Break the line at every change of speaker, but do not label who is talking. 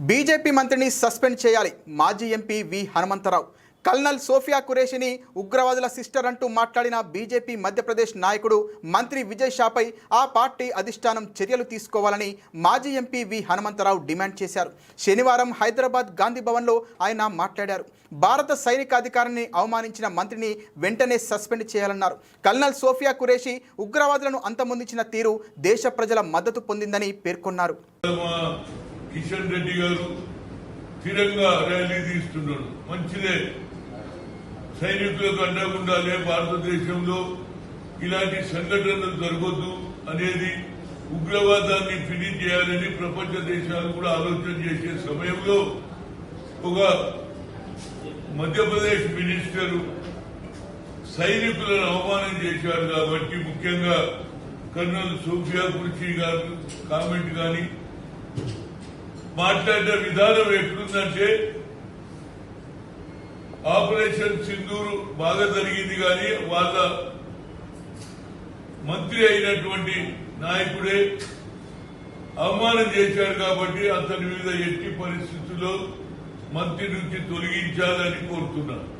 BJP మంత్రిని suspend చేయాలి. మాజీ MP V Hanumantharao colonel Sofiya కురేషిని ఉగ్రవాదుల సిస్టర్ అంటూ మాట్లాడిన బీజేపీ మధ్యప్రదేశ్ నాయకుడు మంత్రి విజయ్ షాపై ఆ పార్టీ అధిష్టానం చర్యలు తీసుకోవాలని మాజీ ఎంపీ వి హనుమంతరావు డిమాండ్ చేశారు. శనివారం హైదరాబాద్ గాంధీ భవన్లో ఆయన మాట్లాడారు. భారత సైనిక అధికారిని అవమానించిన మంత్రిని వెంటనే సస్పెండ్ చేయాలన్నారు. కల్నల్ సోఫియా కురేషి ఉగ్రవాదులను అంతమొందించిన తీరు దేశ ప్రజల మద్దతు పొందిందని పేర్కొన్నారు.
కిషన్ రెడ్డి గారు స్థిరంగా ర్యాలీ తీస్తున్నాడు. మంచిదే, సైనికులకు అండగా ఉండాలి. భారతదేశంలో ఇలాంటి సంఘటనలు జరగొద్దు అనేది, ఉగ్రవాదాన్ని ఫినిష్ చేయాలని ప్రపంచ దేశాలు కూడా ఆలోచన చేసే సమయంలో ఒక మధ్యప్రదేశ్ మినిస్టర్ సైనికులను అవమానం చేశారు. కాబట్టి ముఖ్యంగా కర్నల్ సోఫియా కురేషి గారు కామెంట్ కానీ మాట్లాడిన విధానం ఎట్లుందంటే, ఆపరేషన్ సింధూర్ బాగా జరిగింది కానీ వాళ్ళ మంత్రి అయినటువంటి నాయకుడే అవమానం చేశాడు. కాబట్టి అతని మీద ఎట్టి పరిస్థితుల్లో మంత్రి నుంచి తొలగించాలని కోరుతున్నాను.